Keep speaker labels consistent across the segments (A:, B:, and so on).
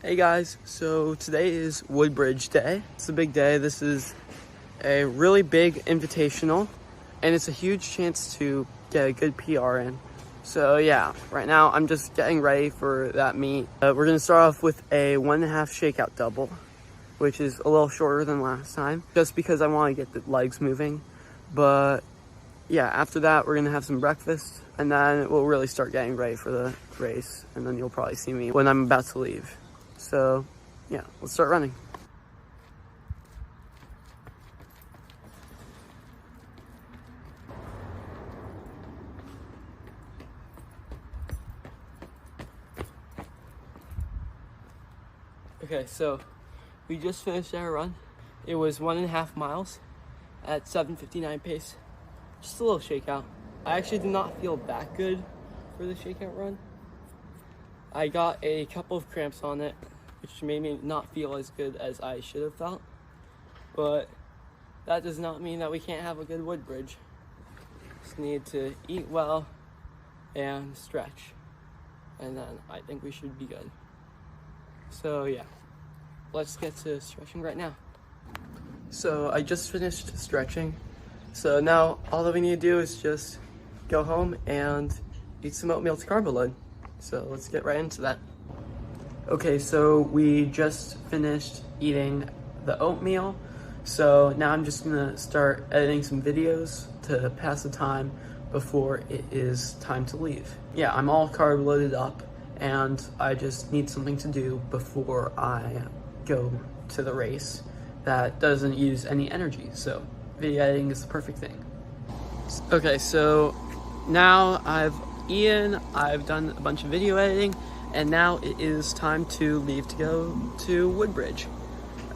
A: Hey guys, so today is Woodbridge Day. It's a big day. This is a really big invitational and it's a huge chance to get a good PR in. So yeah, right now I'm just getting ready for that meet. We're gonna start off with a 1.5 shakeout double, which is a little shorter than last time, just because I want to get the legs moving. But yeah, after that we're gonna have some breakfast and then we'll really start getting ready for the race, and then you'll probably see me when I'm about to leave. So yeah, let's start running. Okay, so we just finished our run. It was 1.5 miles at 7:59 pace. Just a little shakeout. I actually did not feel that good for the shakeout run. I got a couple of cramps on it, which made me not feel as good as I should have felt. But that does not mean that we can't have a good Woodbridge. Just need to eat well and stretch, and then I think we should be good. So yeah, let's get to stretching right now. So I just finished stretching. So now all that we need to do is just go home and eat some oatmeal to carb load. So let's get right into that. Okay, so we just finished eating the oatmeal. So now I'm just gonna start editing some videos to pass the time before it is time to leave. Yeah, I'm all carb loaded up and I just need something to do before I go to the race that doesn't use any energy. So video editing is the perfect thing. Okay, so now I've eaten, I've done a bunch of video editing, and now it is time to leave to go to Woodbridge.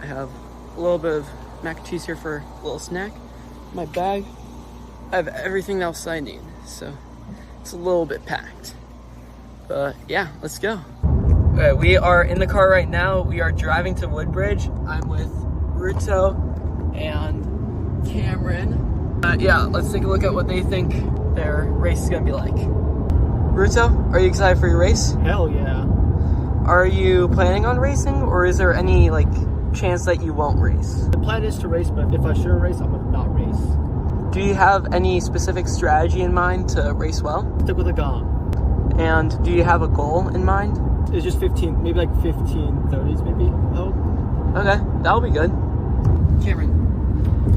A: I have a little bit of mac and cheese here for a little snack. My bag, I have everything else I need, so it's a little bit packed. But yeah, let's go. Okay, we are in the car right now. We are driving to Woodbridge. I'm with Ruto and Cameron. Yeah, let's take a look at what they think their race is gonna be like. Ruto, are you excited for your race?
B: Hell yeah.
A: Are you planning on racing, or is there any chance that you won't race?
B: The plan is to race, but if I shouldn't race, I'm gonna not race.
A: Do you have any specific strategy in mind to race well?
B: Stick with a gong.
A: And do you have a goal in mind?
B: It's just 15, maybe 15:30s maybe, I hope.
A: Okay, that'll be good. Cameron,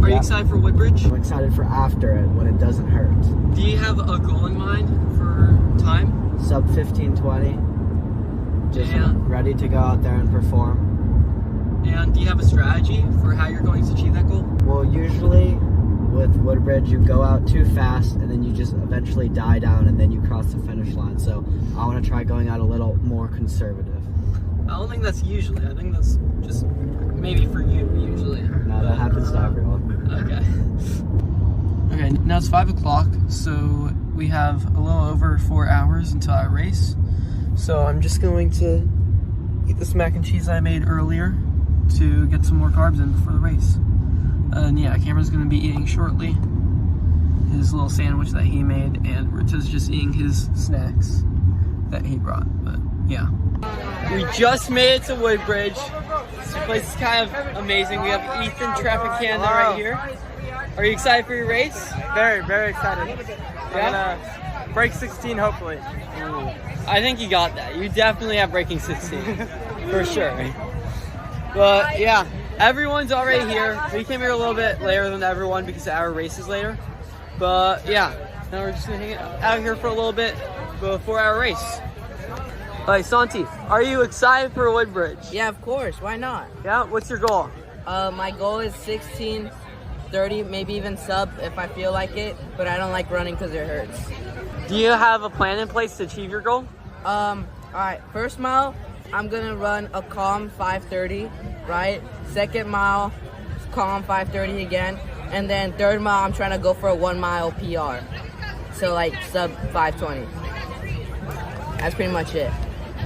A: are you excited for Woodbridge?
C: I'm excited for after it, when it doesn't hurt.
A: Do you have a goal in mind for time?
C: Sub 15:20. Just ready to go out there and perform.
A: And do you have a strategy for how you're going to achieve that goal?
C: Well, usually with Woodbridge, you go out too fast and then you just eventually die down and then you cross the finish line. So I want to try going out a little more conservative.
A: I don't think that's usually. I think that's just maybe for you usually.
C: No, that happens to everyone.
A: Okay. Okay, now it's 5 o'clock, so we have a little over 4 hours until our race. So I'm just going to eat this mac and cheese I made earlier to get some more carbs in before the race. And yeah, Cameron's gonna be eating shortly his little sandwich that he made, and Ruto's just eating his snacks that he brought. But yeah, we just made it to Woodbridge. This place is kind of amazing. We have Ethan Traficanda right here. Are you excited for your race?
B: Very, very excited.
A: Yeah?
B: I'm gonna break 16 hopefully.
A: Ooh. I think you got that. You definitely have breaking 16 for sure. But yeah, everyone's already here. We came here a little bit later than everyone because our race is later. But yeah, now we're just gonna hang out here for a little bit before our race. Alright, Santi, are you excited for Woodbridge?
D: Yeah, of course. Why not?
A: Yeah, what's your goal?
D: My goal is 16:30, maybe even sub if I feel like it, but I don't like running because it hurts.
A: Do you have a plan in place to achieve your goal?
D: Alright, first mile, I'm gonna run a calm 5:30, right? Second mile, calm 5:30 again, and then third mile, I'm trying to go for a 1 mile PR. So sub 5:20. That's pretty much it.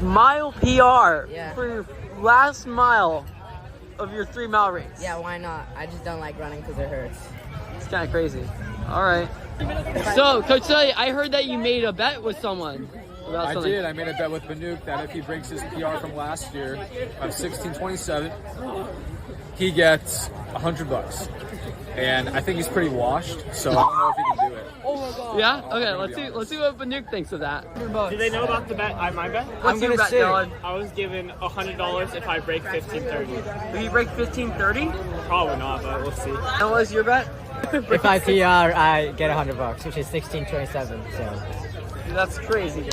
A: Mile PR
D: Yeah.
A: for your last mile of your 3 mile race.
D: Yeah, why not? I just don't like running because it hurts.
A: It's kind of crazy. All right. So, Coach Sully, I heard that you made a bet with someone. about
E: I
A: something?
E: did. I made a bet with Banuk that if he breaks his PR from last year of 16:27, he gets $100. And I think he's pretty washed, so I don't know if he can do it.
A: Oh my god. Yeah? Okay, let's see what Banuk thinks of that.
B: Do they know about the bet? My bet?
A: What's your bet, Dylan?
B: I was given $100 if I break 15:30.
A: Will you break 15:30?
B: Probably not, but we'll see.
A: And what was your bet?
F: If I PR, I get $100, which is 16.27. So
A: That's crazy.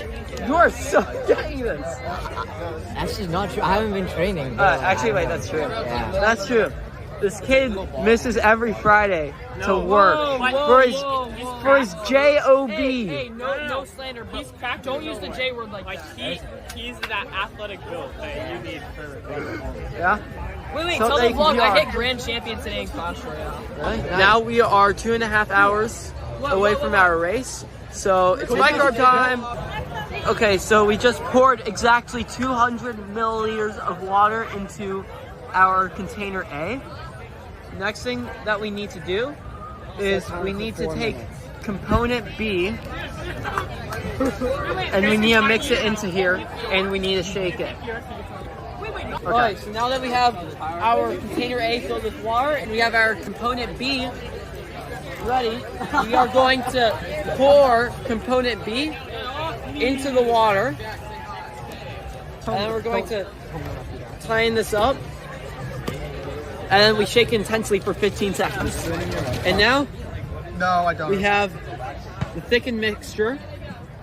A: You are so getting this.
F: actually, not true. I haven't been training.
A: Actually, wait, that's true.
F: Yeah.
A: That's true. This kid misses every Friday to work for his job.
G: Hey, no slander. He's cracked. Don't use the J word like
B: He's that athletic build that you need for.
A: Yeah.
G: Wait,
A: So
G: tell
A: they
G: the vlog.
A: PR.
G: I hit grand champion today in Clash Royale.
A: Really? Now we are 2.5 hours away from our race, so it's bicarb time. Okay, so we just poured exactly 200 milliliters of water into our container A. Next thing that we need to do is we need to take component B and we need to mix it into here and we need to shake it. Okay. Alright, so now that we have our container A filled with water and we have our component B ready, we are going to pour component B into the water. And then we're going to tighten this up. And then we shake intensely for 15 seconds. And now we have the thickened mixture.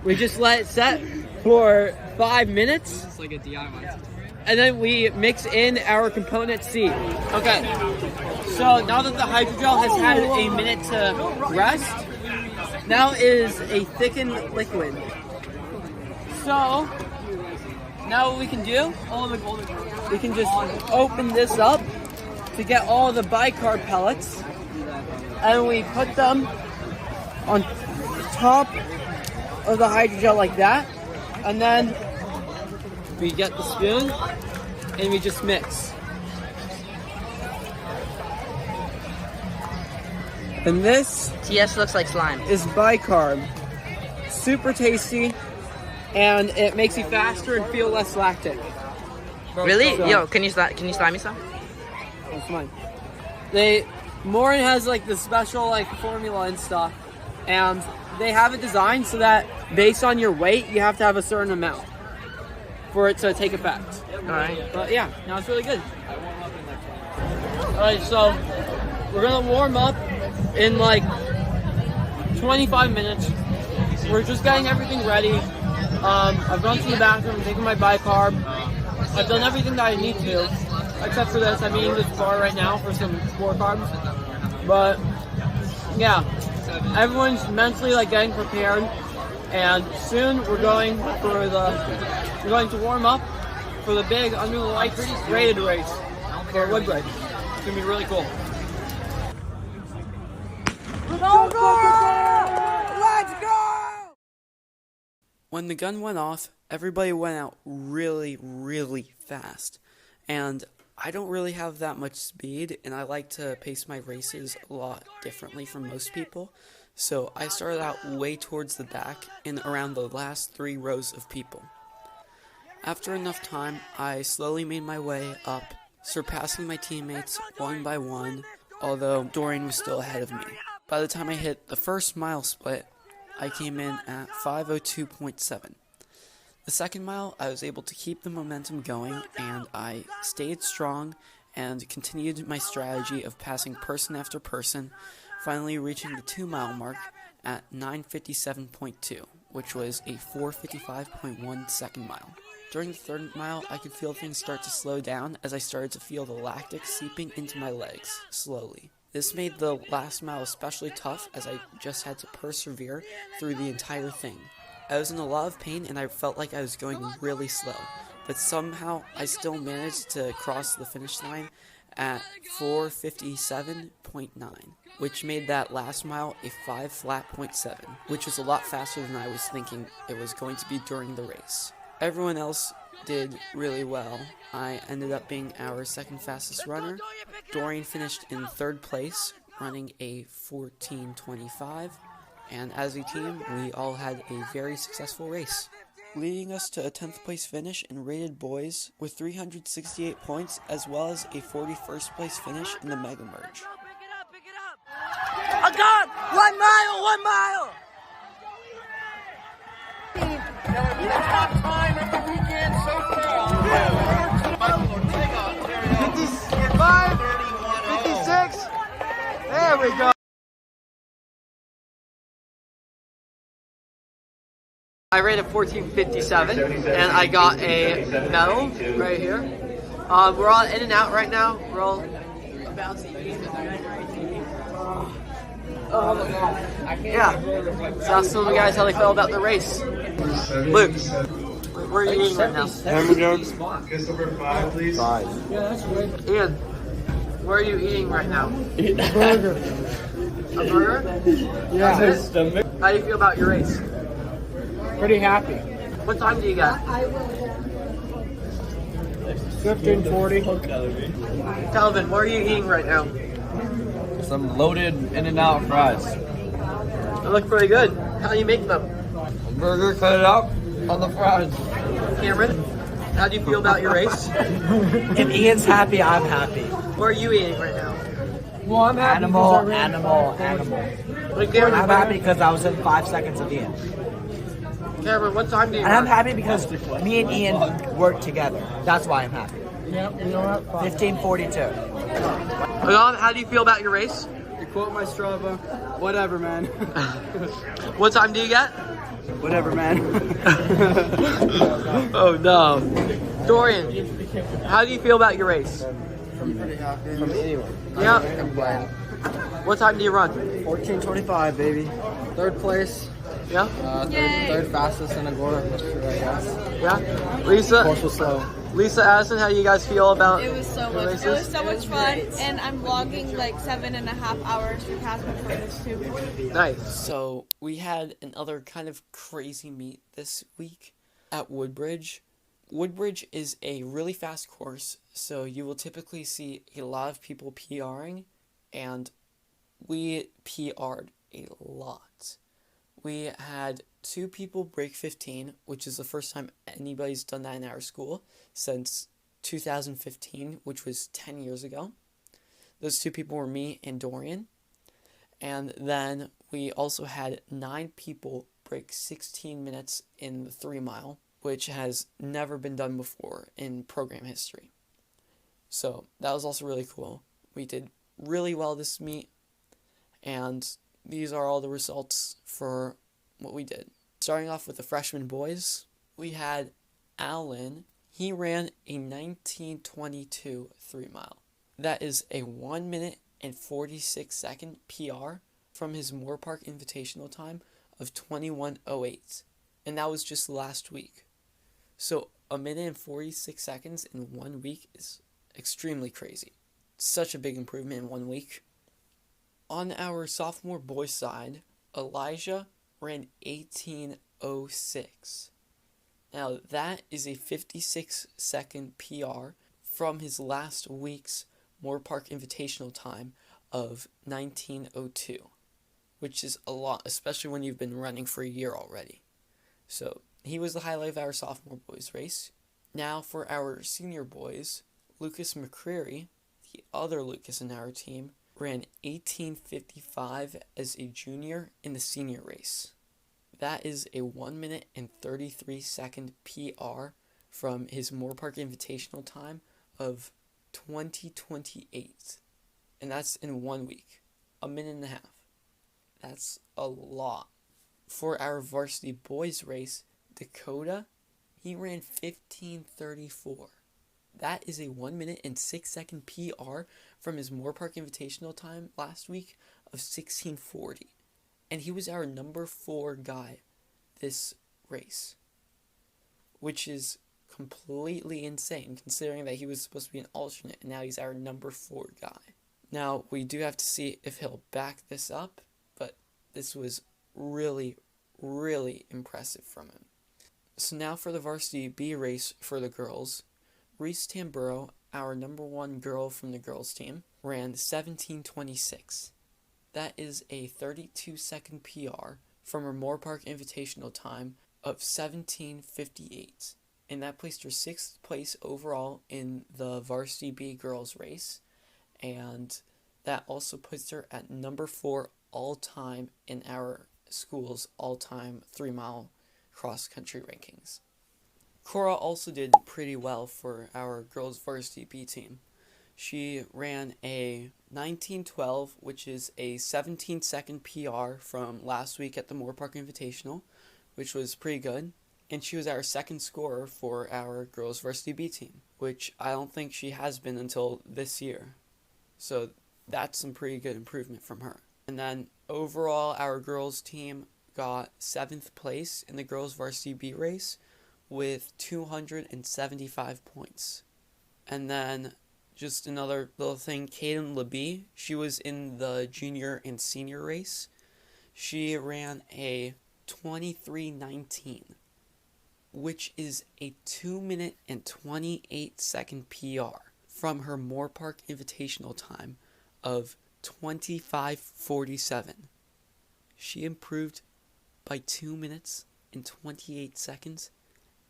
A: We just let it set for 5 minutes.
G: It's like a DIY.
A: And then we mix in our component C. Okay, so now that the hydrogel has had a minute to rest, now is a thickened liquid. So, now what we can do, we can just open this up to get all the bicarb pellets, and we put them on top of the hydrogel like that, and then we get the spoon and we just mix. And this
D: TS looks like slime.
A: is bicarb. Super tasty, and it makes you faster and feel less lactic.
D: Really?
A: So-
D: Yo, can you slime me some?
A: That's mine. Morin has like the special like formula and stuff, and they have it designed so that based on your weight, you have to have a certain amount for it to take effect.
D: Alright.
A: But yeah, now it's really good. Alright, so we're gonna warm up in like 25 minutes. We're just getting everything ready. I've gone to the bathroom, taken my bicarb. I've done everything that I need to, except for this. I'm eating this bar right now for some more carbs. But yeah, everyone's mentally like getting prepared, and soon we're going to warm up for the big under the lights rated race for Woodbridge. It's gonna be really cool. When the gun went off, everybody went out really, really fast. And I don't really have that much speed, and I like to pace my races a lot differently from most people. So I started out way towards the back and around the last 3 rows of people. After enough time, I slowly made my way up, surpassing my teammates one by one, although Dorian was still ahead of me. By the time I hit the first mile split, I came in at 5:02.7. The second mile, I was able to keep the momentum going, and I stayed strong and continued my strategy of passing person after person, finally reaching the 2-mile mark at 9:57.2, which was a 4:55.1 second mile. During the third mile, I could feel things start to slow down as I started to feel the lactic seeping into my legs, slowly. This made the last mile especially tough as I just had to persevere through the entire thing. I was in a lot of pain and I felt like I was going really slow, but somehow I still managed to cross the finish line at 4:57.9, which made that last mile a 5:07, which was a lot faster than I was thinking it was going to be during the race. Everyone else did really well. I ended up being our second fastest runner. Dorian finished in 3rd place, running a 14:25, and as a team, we all had a very successful race.
H: leading us to a 10th place finish in rated boys with 368 points, as well as a 41st place finish in the Mega Merge.
D: I got 1 mile, 1 mile. Time of the weekend so far.
C: 55, 56. There we go.
A: I ran at 14:57, and I got a medal right here. We're all in and out right now. We're all about to eat. Yeah. So I'll tell the guys how they felt about the race. Luke, where are you eating right now?
B: Hamburger.
C: 5.
A: Ian, where are you eating right now?
B: Burger.
A: A burger?
B: Yeah.
A: How do you feel about your race?
B: Pretty happy.
A: What time do you got?
B: 15:40.
A: Calvin, what are you eating right now?
C: Some loaded In-N-Out fries.
A: They look pretty good. How do you make them?
C: Burger, cut it up on the fries.
A: Cameron, how do you feel about your race?
F: If Ian's happy, I'm happy.
A: What are you eating right now?
B: Well, I'm happy
F: Animal.
B: Like
A: Cameron,
F: I'm happy because I was in 5 seconds of Ian.
A: Cameron, what time do you
F: And I'm
A: run?
F: happy because me and Ian work together. That's why I'm happy.
B: Yeah, we don't have
F: 15:42.
A: Adam, how do you feel about your race?
B: You quote my Strava. Whatever, man.
A: What time do you get?
B: Whatever, man.
A: Oh no. Dorian, how do you feel about your race?
C: Pretty happy. From anywhere.
A: Yeah. What time do you run?
C: 14:25, baby. 3rd place.
A: Yeah?
C: Third fastest in Agoura history, I guess.
A: Yeah? Lisa?
C: Course was slow.
A: Lisa, Addison, how do you guys feel about
I: It was so
A: the
I: much.
A: races?
I: It was so much fun, and I'm vlogging like 7.5 hours for Casper for this too.
A: Nice.
H: So we had another kind of crazy meet this week at Woodbridge. Woodbridge is a really fast course, so you will typically see a lot of people PRing, and we PR'd a lot. We had 2 people break 15, which is the first time anybody's done that in our school since 2015, which was 10 years ago. Those 2 people were me and Dorian. And then we also had 9 people break 16 minutes in the 3 mile, which has never been done before in program history. So that was also really cool. We did really well this meet, and these are all the results for what we did. Starting off with the freshman boys, we had Alan. He ran a 19:22 3 mile. That is a 1 minute and 46 second PR from his Moore Park Invitational time of 21:08. And that was just last week. So a minute and 46 seconds in 1 week is extremely crazy. Such a big improvement in 1 week. On our sophomore boys side, Elijah ran 18:06. Now that is a 56 second PR from his last week's Moore Park Invitational time of 19:02, which is a lot, especially when you've been running for a year already. So he was the highlight of our sophomore boys race. Now for our senior boys, Lucas McCreary, the other Lucas in our team, ran 18:55 as a junior in the senior race. That is a 1 minute and 33 second PR from his Moore Park Invitational time of 20:28. And that's in 1 week. A minute and a half. That's a lot. For our varsity boys race, Dakota, he ran 15:34. That is a 1 minute and 6 second PR from his Moore Park Invitational time last week of 16:40. And he was our number 4 guy this race, which is completely insane considering that he was supposed to be an alternate and now he's our number 4 guy. Now, we do have to see if he'll back this up, but this was really, really impressive from him. So now for the varsity B race for the girls, Reese Tamburo, our number 1 girl from the girls team, ran 17:26. That is a 32 second PR from her Moore Park Invitational time of 17:58, and that placed her 6th place overall in the Varsity B girls race, and that also puts her at number 4 all-time in our school's all-time 3-mile cross-country rankings. Cora also did pretty well for our girls Varsity B team. She ran a 19:12, which is a 17-second PR from last week at the Moore Park Invitational, which was pretty good. And she was our second scorer for our girls Varsity B team, which I don't think she has been until this year. So that's some pretty good improvement from her. And then overall, our girls team got 7th place in the girls Varsity B race with 275 points. And then just another little thing, Kaden LeBee, she was in the junior and senior race. She ran a 23:19, which is a 2-minute and 28-second PR from her Moore Park Invitational time of 25:47. She improved by 2 minutes and 28 seconds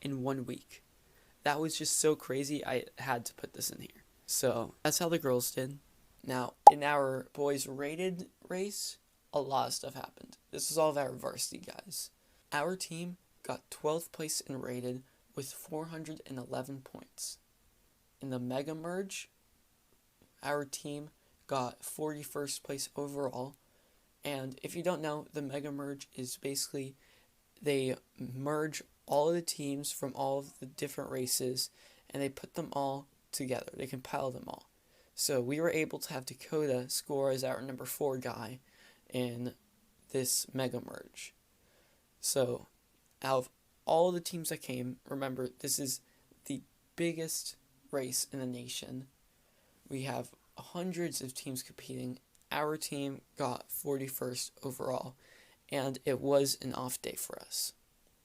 H: in 1 week. That was just so crazy, I had to put this in here. So that's how the girls did. Now, in our boys rated race, a lot of stuff happened. This is all of our varsity guys. Our team got 12th place in rated with 411 points. In the Mega Merge, our team got 41st place overall. And if you don't know, the Mega Merge is basically they merge all of the teams from all of the different races and they put them all together. They compile them all. So we were able to have Dakota score as our number 4 guy in this Mega Merge. So out of all the teams that came, remember this is the biggest race in the nation. We have hundreds of teams competing. Our team got 41st overall, and it was an off day for us.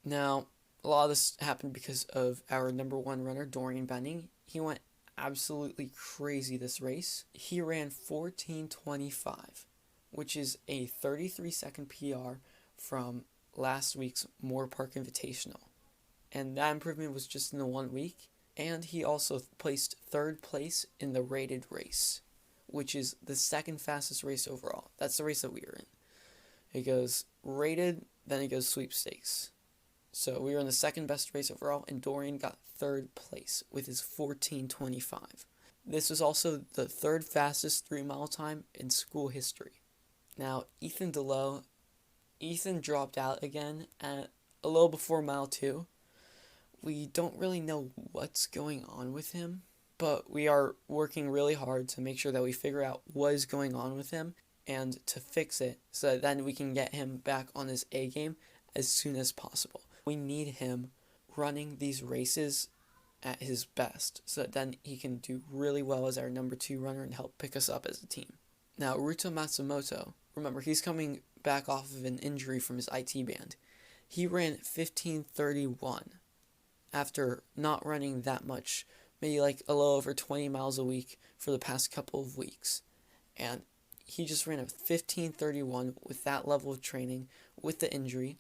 H: Now, a lot of this happened because of our number 1 runner, Dorian Benning. He went absolutely crazy this race. He ran 14:25, which is a 33-second PR from last week's Moore Park Invitational. And that improvement was just in the 1 week. And he also placed 3rd place in the rated race, which is the 2nd fastest race overall. That's the race that we were in. It goes rated, then it goes sweepstakes. So we were in the 2nd best race overall, and Dorian got 3rd place with his 14:25. This was also the 3rd fastest 3-mile time in school history. Now, Ethan dropped out again at a little before mile 2. We don't really know what's going on with him, but we are working really hard to make sure that we figure out what is going on with him and to fix it so that then we can get him back on his A game as soon as possible. We need him running these races at his best so that then he can do really well as our number 2 runner and help pick us up as a team. Now, Ruto Matsumoto, remember, he's coming back off of an injury from his IT band. He ran 15:31 after not running that much, maybe like a little over 20 miles a week for the past couple of weeks. And he just ran a 15:31 with that level of training with the injury.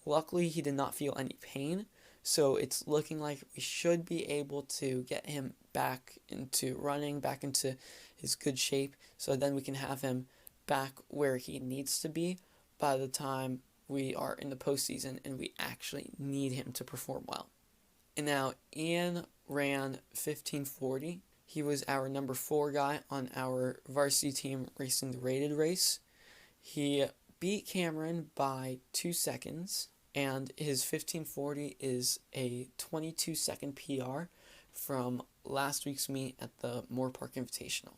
H: Luckily, he did not feel any pain, so it's looking like we should be able to get him back into running, back into his good shape, so then we can have him back where he needs to be by the time we are in the postseason and we actually need him to perform well. And now Ian ran 15:40. He was our number 4 guy on our varsity team racing the rated race. He beat Cameron by 2 seconds, and his 15:40 is a 22-second PR from last week's meet at the Moore Park Invitational.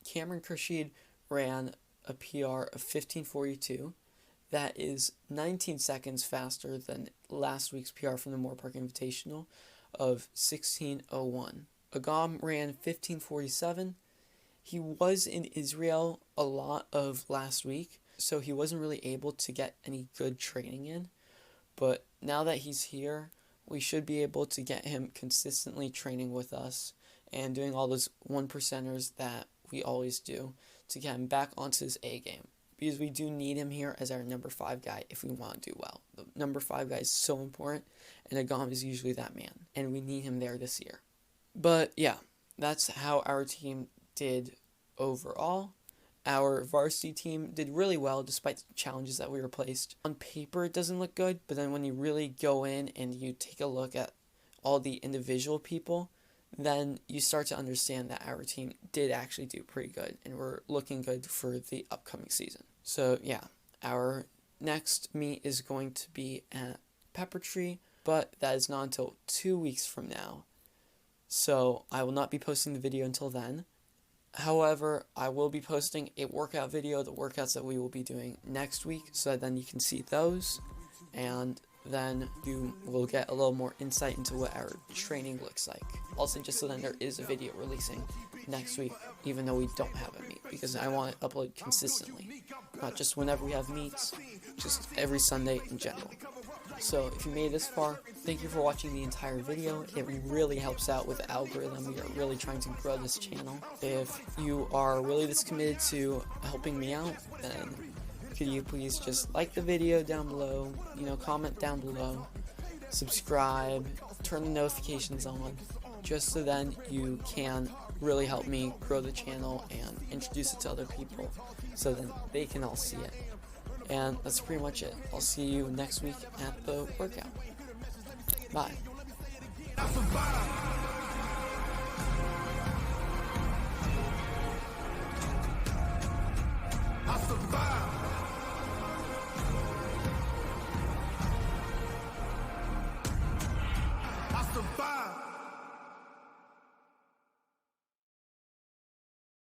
H: Cameron Khurshid ran a PR of 15:42. That is 19 seconds faster than last week's PR from the Moore Park Invitational of 16:01. Agam ran 15:47. He was in Israel a lot of last week, so he wasn't really able to get any good training in. But now that he's here, we should be able to get him consistently training with us and doing all those 1%ers that we always do to get him back onto his A game. because we do need him here as our number 5 guy if we want to do well. The number 5 guy is so important, and Agoura is usually that man, and we need him there this year. But yeah, that's how our team did overall. Our varsity team did really well despite the challenges that we were placed. On paper, it doesn't look good, but then when you really go in and you take a look at all the individual people, then you start to understand that our team did actually do pretty good, and we're looking good for the upcoming season. So yeah, our next meet is going to be at Pepper Tree, but that is not until 2 weeks from now. So I will not be posting the video until then. However, I will be posting a workout video, the workouts that we will be doing next week, so that then you can see those, and then you will get a little more insight into what our training looks like. Also, just so then there is a video releasing next week, even though we don't have a meet, because I want to upload consistently, not just whenever we have meets, just every Sunday in general. So if you made it this far, thank you for watching the entire video. It really helps out with the algorithm. We are really trying to grow this channel. If you are really this committed to helping me out, then could you please just like the video down below, comment down below, subscribe, turn the notifications on, just so then you can really help me grow the channel and introduce it to other people so then they can all see it. And that's pretty much it. I'll see you next week at the workout. Bye.